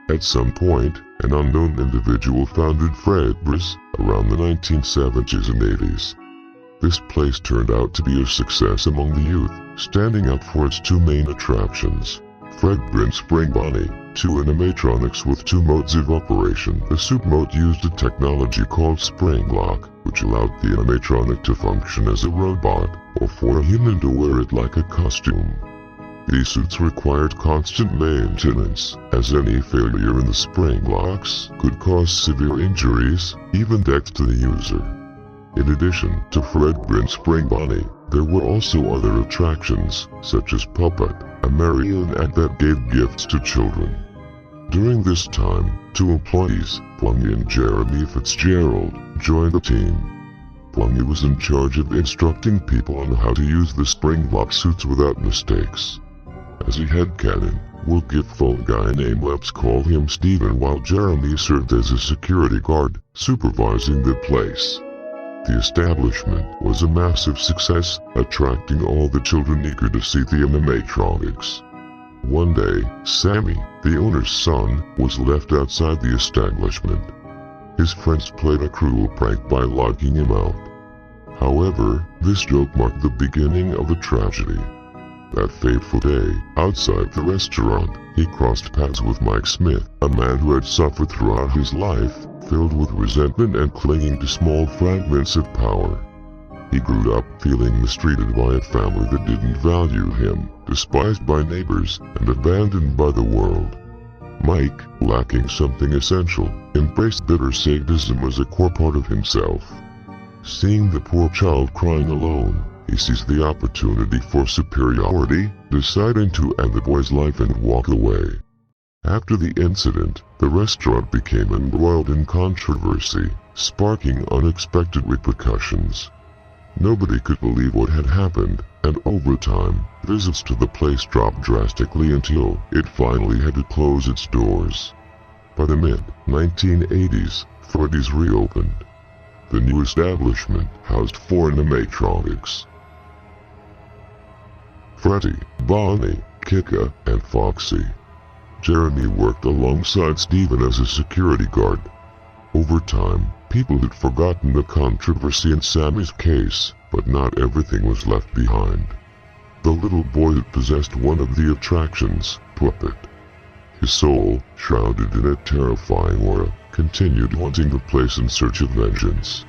At some point, an unknown individual founded Fazbear around the 1970s and 80s. This place turned out to be a success among the youth, standing out for its two main attractions. Freddy and Spring Bonnie, two animatronics with two modes of operation. The soup mode used a technology called Spring Lock, which allowed the animatronic to function as a robot, or for a human to wear it like a costume. These suits required constant maintenance, as any failure in the spring locks could cause severe injuries, even death to the user. In addition to Freddy and Spring Bonnie, there were also other attractions, such as Puppet, a marionette that gave gifts to children. During this time, two employees, Plummy and Jeremy Fitzgerald, joined the team. Plummy was in charge of instructing people on how to use the spring lock suits without mistakes. As a headcanon, we'll give phone guy named Let's call him Steven, while Jeremy served as a security guard, supervising the place. The establishment was a massive success, attracting all the children eager to see the animatronics. One day, Sammy, the owner's son, was left outside the establishment. His friends played a cruel prank by locking him out. However, this joke marked the beginning of a tragedy. That fateful day, outside the restaurant, he crossed paths with Mike Smith, a man who had suffered throughout his life, filled with resentment and clinging to small fragments of power. He grew up feeling mistreated by a family that didn't value him, despised by neighbors, and abandoned by the world. Mike, lacking something essential, embraced bitter sadism as a core part of himself. Seeing the poor child crying alone, he seized the opportunity for superiority, deciding to end the boy's life and walk away. After the incident, the restaurant became embroiled in controversy, sparking unexpected repercussions. Nobody could believe what had happened, and over time, visits to the place dropped drastically until it finally had to close its doors. By the mid-1980s, Freddy's reopened. The new establishment housed 4 animatronics: Freddy, Bonnie, Kika, and Foxy. Jeremy worked alongside Steven as a security guard. Over time, people had forgotten the controversy in Sammy's case, but not everything was left behind. The little boy had possessed one of the attractions, Puppet. His soul, shrouded in a terrifying aura, continued haunting the place in search of vengeance.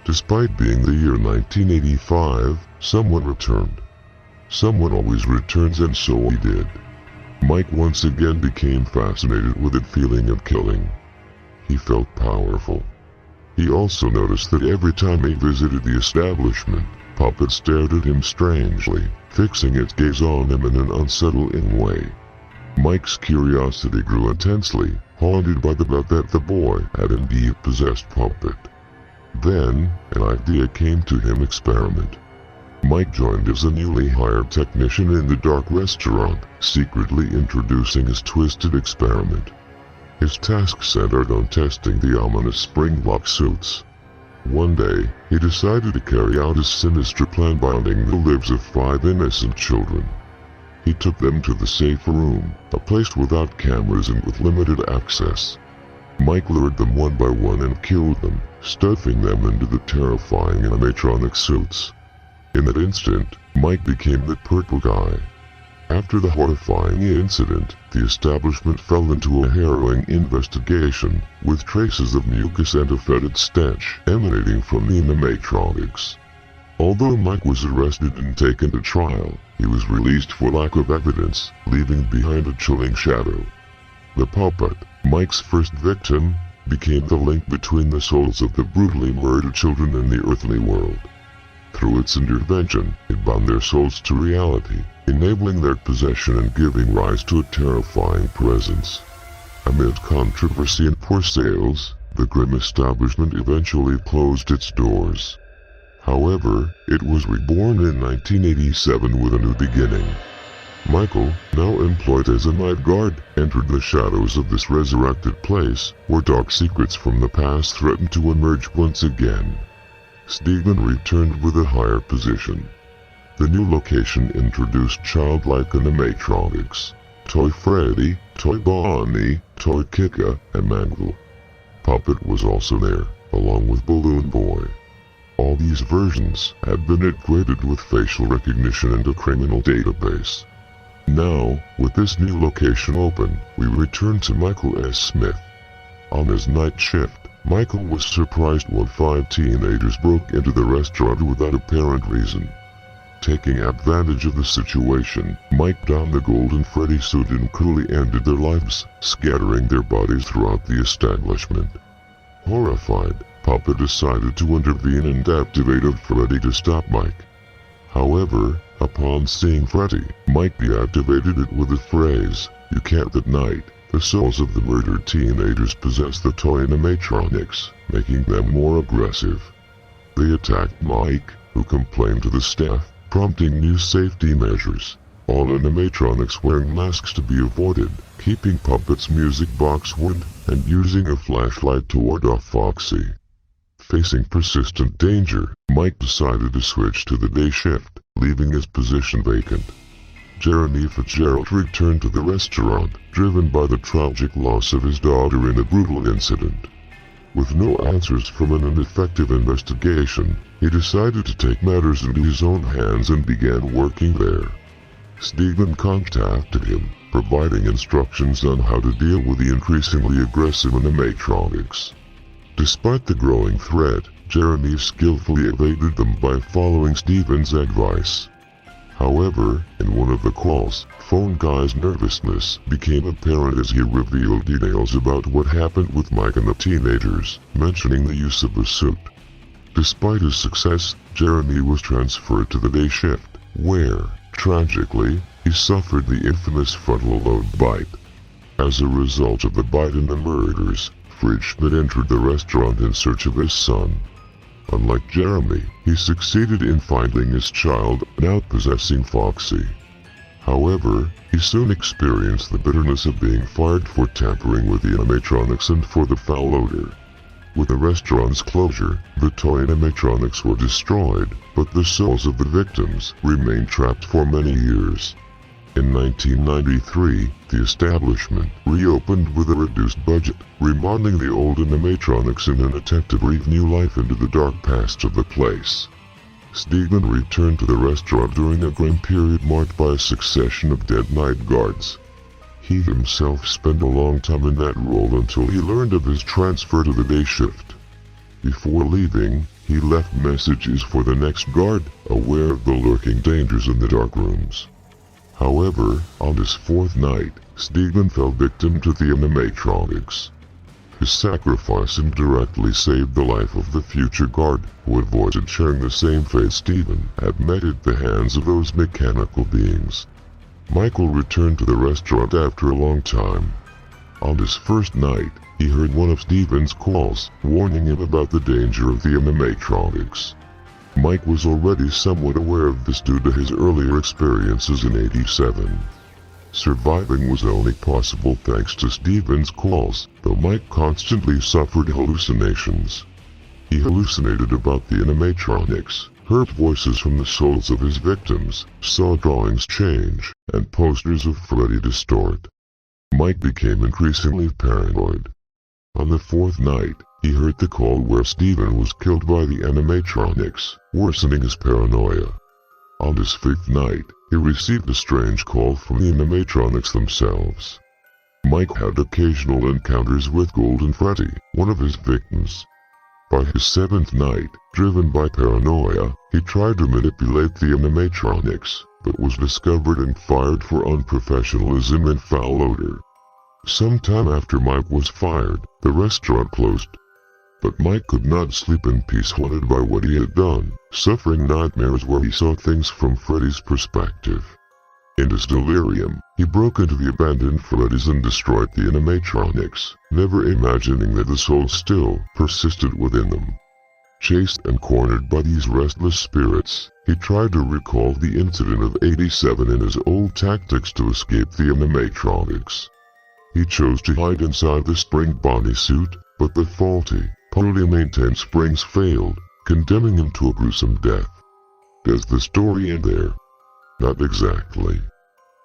Despite being the year 1985, someone returned. Someone always returns, and so he did. Mike once again became fascinated with the feeling of killing. He felt powerful. He also noticed that every time he visited the establishment, Puppet stared at him strangely, fixing its gaze on him in an unsettling way. Mike's curiosity grew intensely, haunted by the thought that the boy had indeed possessed Puppet. Then, an idea came to him: experiment. Mike joined as a newly hired technician in the dark restaurant, secretly introducing his twisted experiment. His task centered on testing the ominous spring lock suits. One day, he decided to carry out his sinister plan by ending the lives of 5 innocent children. He took them to the safe room, a place without cameras and with limited access. Mike lured them one by one and killed them, stuffing them into the terrifying animatronic suits. In that instant, Mike became the purple guy. After the horrifying incident, the establishment fell into a harrowing investigation, with traces of mucus and a fetid stench emanating from the animatronics. Although Mike was arrested and taken to trial, he was released for lack of evidence, leaving behind a chilling shadow. The Puppet, Mike's first victim, became the link between the souls of the brutally murdered children and the earthly world. Through its intervention, it bound their souls to reality, enabling their possession and giving rise to a terrifying presence. Amid controversy and poor sales, the grim establishment eventually closed its doors. However, it was reborn in 1987 with a new beginning. Michael, now employed as a night guard, entered the shadows of this resurrected place, where dark secrets from the past threatened to emerge once again. Steven returned with a higher position. The new location introduced childlike animatronics. Toy Freddy, Toy Bonnie, Toy Kika, and Mangle. Puppet was also there, along with Balloon Boy. All these versions had been upgraded with facial recognition and a criminal database. Now, with this new location open, we return to Michael S. Smith. On his night shift, Michael was surprised when 5 teenagers broke into the restaurant without apparent reason. Taking advantage of the situation, Mike donned the golden Freddy suit and cruelly ended their lives, scattering their bodies throughout the establishment. Horrified, Papa decided to intervene and activated Freddy to stop Mike. However, upon seeing Freddy, Mike deactivated it with the phrase, "You can't at night." The souls of the murdered teenagers possessed the toy animatronics, making them more aggressive. They attacked Mike, who complained to the staff, prompting new safety measures. All animatronics wearing masks to be avoided, keeping Puppet's music box ward, and using a flashlight to ward off Foxy. Facing persistent danger, Mike decided to switch to the day shift, leaving his position vacant. Jeremy Fitzgerald returned to the restaurant, driven by the tragic loss of his daughter in a brutal incident. With no answers from an ineffective investigation, he decided to take matters into his own hands and began working there. Steven contacted him, providing instructions on how to deal with the increasingly aggressive animatronics. Despite the growing threat, Jeremy skillfully evaded them by following Steven's advice. However, in one of the calls, Phone Guy's nervousness became apparent as he revealed details about what happened with Mike and the teenagers, mentioning the use of the suit. Despite his success, Jeremy was transferred to the day shift, where, tragically, he suffered the infamous frontal lobe bite. As a result of the bite and the murders, Fright entered the restaurant in search of his son. Unlike Jeremy, he succeeded in finding his child and outpossessing Foxy. However, he soon experienced the bitterness of being fired for tampering with the animatronics and for the foul odor. With the restaurant's closure, the toy animatronics were destroyed, but the souls of the victims remained trapped for many years. In 1993, the establishment reopened with a reduced budget, remodeling the old animatronics in an attempt to breathe new life into the dark past of the place. Steven returned to the restaurant during a grim period marked by a succession of dead night guards. He himself spent a long time in that role until he learned of his transfer to the day shift. Before leaving, he left messages for the next guard, aware of the lurking dangers in the dark rooms. However, on his 4th night, Steven fell victim to the animatronics. His sacrifice indirectly saved the life of the future guard, who avoided sharing the same fate Steven had met at the hands of those mechanical beings. Michael returned to the restaurant after a long time. On his first night, he heard one of Steven's calls, warning him about the danger of the animatronics. Mike was already somewhat aware of this due to his earlier experiences in '87. Surviving was only possible thanks to Steven's calls, though Mike constantly suffered hallucinations. He hallucinated about the animatronics, heard voices from the souls of his victims, saw drawings change, and posters of Freddy distort. Mike became increasingly paranoid. On the 4th night, he heard the call where Steven was killed by the animatronics, worsening his paranoia. On his 5th night, he received a strange call from the animatronics themselves. Mike had occasional encounters with Golden Freddy, one of his victims. By his 7th night, driven by paranoia, he tried to manipulate the animatronics, but was discovered and fired for unprofessionalism and foul odor. Sometime after Mike was fired, the restaurant closed. But Mike could not sleep in peace, haunted by what he had done, suffering nightmares where he saw things from Freddy's perspective. In his delirium, he broke into the abandoned Freddy's and destroyed the animatronics, never imagining that the soul still persisted within them. Chased and cornered by these restless spirits, he tried to recall the incident of '87 and his old tactics to escape the animatronics. He chose to hide inside the spring bodysuit, but the faulty, poorly maintained springs failed, condemning him to a gruesome death. Does the story end there? Not exactly.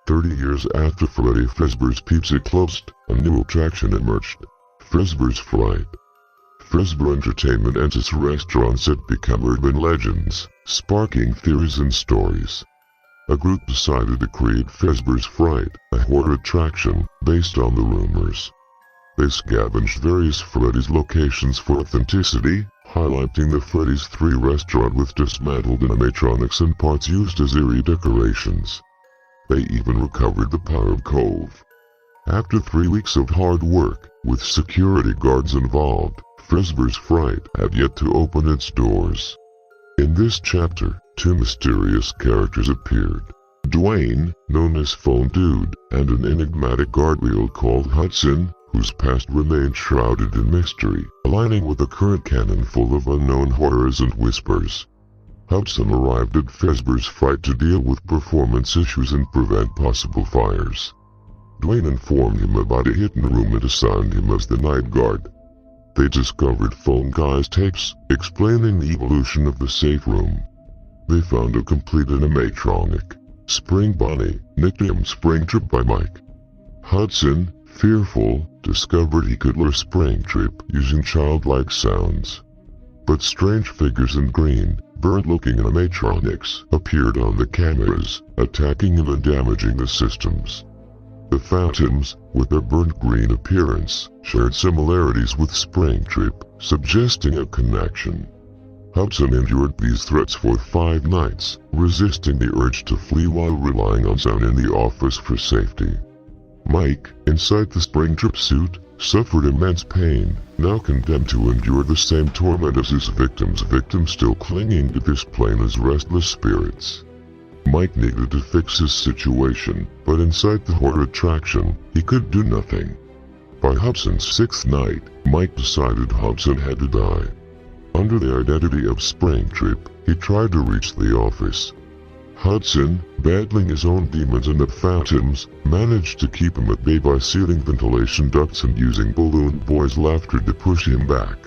30 years after Freddy Fazbear's Pizza closed, a new attraction emerged. Fazbear's Fright. Fazbear Entertainment and its restaurants had become urban legends, sparking theories and stories. A group decided to create Fazbear's Fright, a horror attraction, based on the rumors. They scavenged various Freddy's locations for authenticity, highlighting the Freddy's 3 restaurant with dismantled animatronics and parts used as eerie decorations. They even recovered the Power Cove. After 3 weeks of hard work, with security guards involved, Fazbear's Fright had yet to open its doors. In this chapter, 2 mysterious characters appeared. Dwayne, known as Phone Dude, and an enigmatic guardrail called Hudson, whose past remained shrouded in mystery, aligning with a current canon full of unknown horrors and whispers. Hudson arrived at Fazbear's Fright to deal with performance issues and prevent possible fires. Dwayne informed him about a hidden room and assigned him as the night guard. They discovered Phone Guy's tapes, explaining the evolution of the safe room. They found a complete animatronic, Spring Bunny, nicknamed Springtrap by Mike. Hudson, fearful, discovered he could lure Springtrap using childlike sounds. But strange figures in green, burnt-looking animatronics appeared on the cameras, attacking him and damaging the systems. The Phantoms, with their burnt green appearance, shared similarities with Springtrap, suggesting a connection. Hudson endured these threats for 5 nights, resisting the urge to flee while relying on someone in the office for safety. Mike, inside the Springtrap suit, suffered immense pain, now condemned to endure the same torment as his victims still clinging to this plane as restless spirits. Mike needed to fix his situation, but inside the horror attraction, he could do nothing. By Hudson's 6th night, Mike decided Hudson had to die. Under the identity of Springtrap, he tried to reach the office. Hudson, battling his own demons and the Phantoms, managed to keep him at bay by sealing ventilation ducts and using Balloon Boy's laughter to push him back.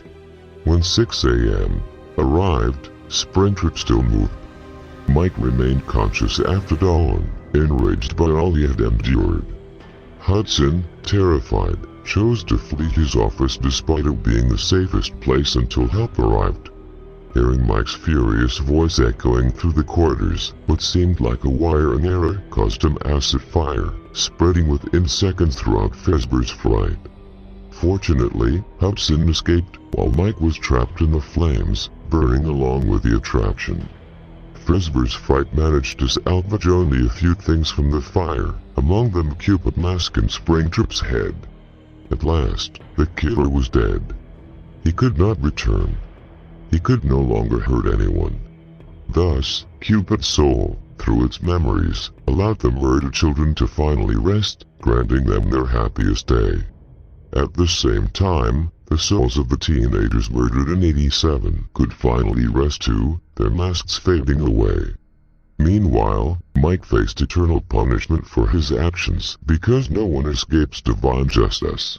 When 6 a.m. arrived, Springtrap still moved. Mike remained conscious after dawn, enraged by all he had endured. Hudson, terrified, chose to flee his office despite it being the safest place until help arrived. Hearing Mike's furious voice echoing through the corridors, what seemed like a wiring error caused a massive fire, spreading within seconds throughout Fazbear's Fright. Fortunately, Hudson escaped, while Mike was trapped in the flames, burning along with the attraction. Fazbear's Fright managed to salvage only a few things from the fire, among them Cupid mask and Springtrap's head. At last, the killer was dead. He could not return. He could no longer hurt anyone. Thus, Cupid's soul, through its memories, allowed the murdered children to finally rest, granting them their happiest day. At the same time, the souls of the teenagers murdered in '87 could finally rest too, their masks fading away. Meanwhile, Mike faced eternal punishment for his actions because no one escapes divine justice.